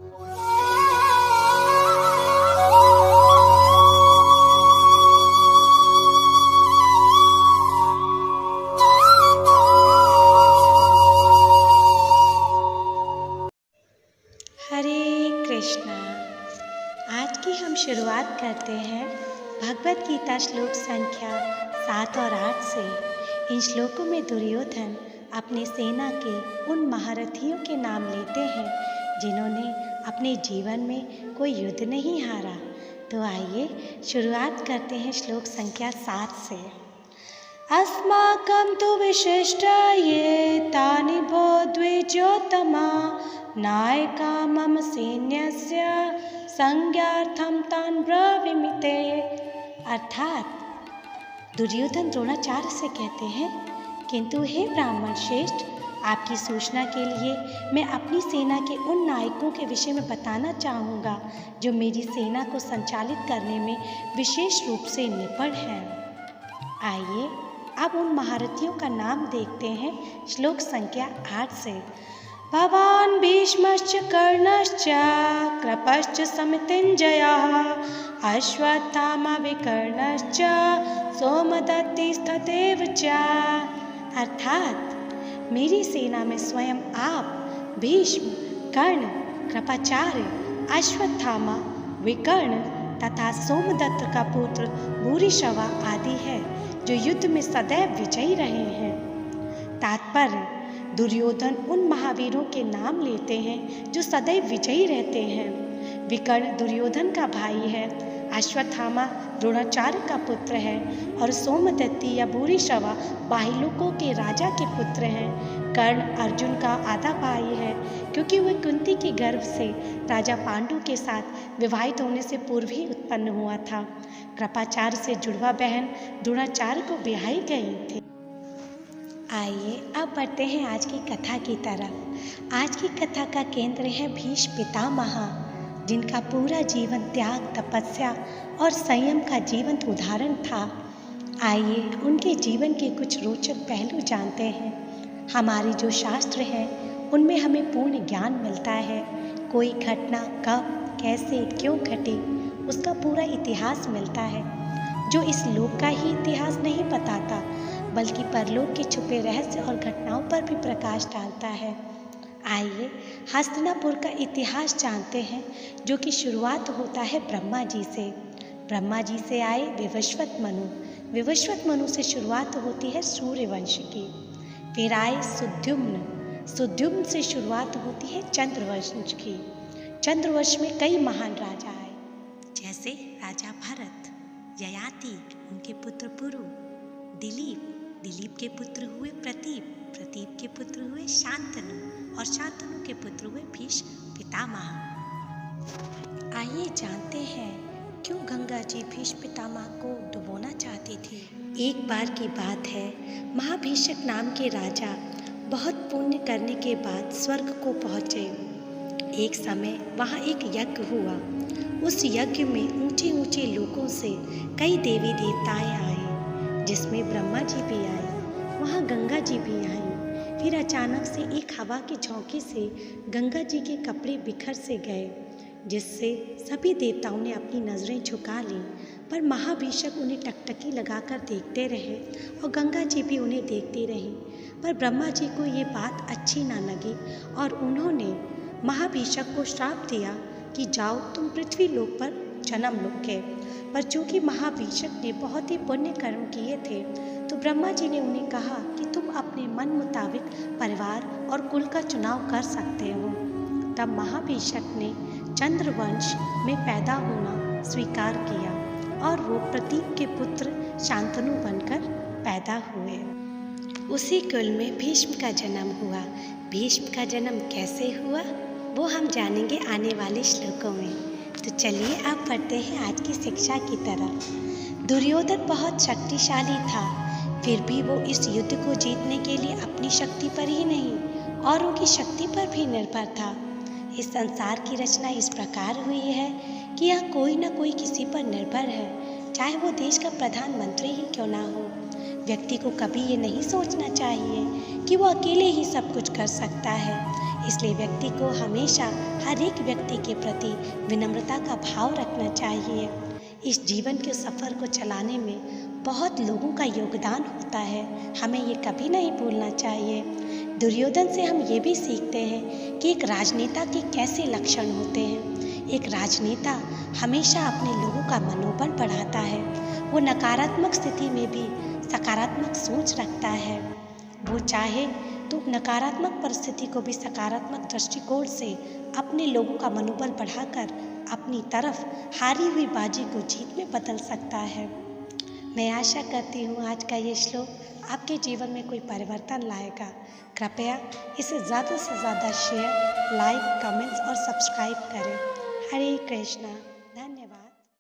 हरे कृष्णा। आज की हम शुरुआत करते हैं भगवत गीता श्लोक संख्या 7 और 8 से। इन श्लोकों में दुर्योधन अपने सेना के उन महारथियों के नाम लेते हैं जिन्होंने अपने जीवन में कोई युद्ध नहीं हारा। तो आइए शुरुआत करते हैं श्लोक संख्या 7 से। अस्माकं तु विशिष्टा ये तानि वो द्विजोत्तमा नायका मम सैन्यस्य संज्ञार्थं तान् ब्रवीमि ते। अर्थात दुर्योधन द्रोणाचार्य से कहते हैं, किंतु हे ब्राह्मण श्रेष्ठ, आपकी सूचना के लिए मैं अपनी सेना के उन नायकों के विषय में बताना चाहूँगा जो मेरी सेना को संचालित करने में विशेष रूप से निपुण हैं। आइए अब उन महारथियों का नाम देखते हैं श्लोक संख्या 8 से। भवान् भीष्मश्च कर्णश्च कृपश्च समितिञ्जयः अश्वत्थामा विकर्णश्च सोमदत्तिस्तथैव च। अर्थात मेरी सेना में स्वयं आप, भीष्म, कर्ण, कृपाचार्य, अश्वत्थामा, विकर्ण तथा सोमदत्त का पुत्र भूरिश्रवा आदि है जो युद्ध में सदैव विजयी रहे हैं। तात्पर्य, दुर्योधन उन महावीरों के नाम लेते हैं जो सदैव विजयी रहते हैं। विकर्ण दुर्योधन का भाई है, अश्वत्थामा द्रोणाचार्य का पुत्र है और सोमदत्ती या भूरिश्रवा बाह्लिकों के राजा के पुत्र हैं। कर्ण अर्जुन का आधा भाई है क्योंकि वह कुंती के गर्भ से राजा पांडु के साथ विवाहित होने से पूर्व ही उत्पन्न हुआ था। कृपाचार्य से जुड़वा बहन द्रोणाचार्य को ब्याही गई थी। आइए अब बढ़ते हैं आज की कथा की तरफ। आज की कथा का केंद्र है भीष्म पितामह, जिनका पूरा जीवन त्याग, तपस्या और संयम का जीवंत उदाहरण था। आइए उनके जीवन के कुछ रोचक पहलू जानते हैं। हमारे जो शास्त्र हैं उनमें हमें पूर्ण ज्ञान मिलता है। कोई घटना कब, कैसे, क्यों घटी उसका पूरा इतिहास मिलता है, जो इस लोक का ही इतिहास नहीं बताता बल्कि परलोक के छुपे रहस्य और घटनाओं पर भी प्रकाश डालता है। आइए हस्तिनापुर का इतिहास जानते हैं, जो कि शुरुआत होता है ब्रह्मा जी से। ब्रह्मा जी से आए विवस्वत मनु, विवस्वत मनु से शुरुआत होती है सूर्यवंश की। फिर आए सुद्युम्न, सुद्युम्न से शुरुआत होती है चंद्रवंश की। चंद्रवंश में कई महान राजा आए, जैसे राजा भरत, ययाति, उनके पुत्र पुरु, दिलीप, दिलीप के पुत्र हुए प्रतीप, प्रतीप के पुत्र हुए शांतनु और शांतनु के पुत्र हुए भीष्म पितामह। आइए जानते हैं क्यों गंगा जी भीष्म पितामह को डुबोना चाहती थी। एक बार की बात है, महाभीषक नाम के राजा बहुत पुण्य करने के बाद स्वर्ग को पहुँचे। एक समय वहाँ एक यज्ञ हुआ। उस यज्ञ में ऊंचे ऊंचे लोकों से कई देवी देवताएं आए, जिसमें ब्रह्मा जी भी आए, वहाँ गंगा जी भी आई। फिर अचानक से एक हवा की झोंके से गंगा जी के कपड़े बिखर से गए, जिससे सभी देवताओं ने अपनी नज़रें झुका लीं। पर महाभीषक उन्हें टकटकी लगाकर देखते रहे और गंगा जी भी उन्हें देखती रही। पर ब्रह्मा जी को ये बात अच्छी ना लगी और उन्होंने महाभीषक को श्राप दिया कि जाओ तुम पृथ्वी लोक पर जन्म लोगे। पर चूँकि महाभीषक ने बहुत ही पुण्य कर्म किए थे, तो ब्रह्मा जी ने उन्हें कहा कि तुम अपने मन मुताबिक परिवार और कुल का चुनाव कर सकते हो। तब महाभीषक ने चंद्रवंश में पैदा होना स्वीकार किया और वो प्रतीक के पुत्र शांतनु बनकर पैदा हुए। उसी कुल में भीष्म का जन्म हुआ। भीष्म का जन्म कैसे हुआ वो हम जानेंगे आने वाले श्लोकों में। तो चलिए अब पढ़ते हैं आज की शिक्षा की तरफ। दुर्योधन बहुत शक्तिशाली था, फिर भी वो इस युद्ध को जीतने के लिए अपनी शक्ति पर ही नहीं औरों की शक्ति पर भी निर्भर था। इस संसार की रचना इस प्रकार हुई है कि यहाँ कोई ना कोई किसी पर निर्भर है, चाहे वो देश का प्रधानमंत्री ही क्यों ना हो। व्यक्ति को कभी ये नहीं सोचना चाहिए कि वो अकेले ही सब कुछ कर सकता है। इसलिए व्यक्ति को हमेशा हर एक व्यक्ति के प्रति विनम्रता का भाव रखना चाहिए। इस जीवन के सफ़र को चलाने में बहुत लोगों का योगदान होता है, हमें ये कभी नहीं भूलना चाहिए। दुर्योधन से हम ये भी सीखते हैं कि एक राजनेता के कैसे लक्षण होते हैं। एक राजनेता हमेशा अपने लोगों का मनोबल बढ़ाता है। वो नकारात्मक स्थिति में भी सकारात्मक सोच रखता है। वो चाहे तो नकारात्मक परिस्थिति को भी सकारात्मक दृष्टिकोण से अपने लोगों का मनोबल बढ़ाकर अपनी तरफ हारी हुई बाजी को जीत में बदल सकता है। मैं आशा करती हूँ आज का ये श्लोक आपके जीवन में कोई परिवर्तन लाएगा। कृपया इसे ज़्यादा से ज़्यादा शेयर, लाइक, कमेंट्स और सब्सक्राइब करें। हरे कृष्णा।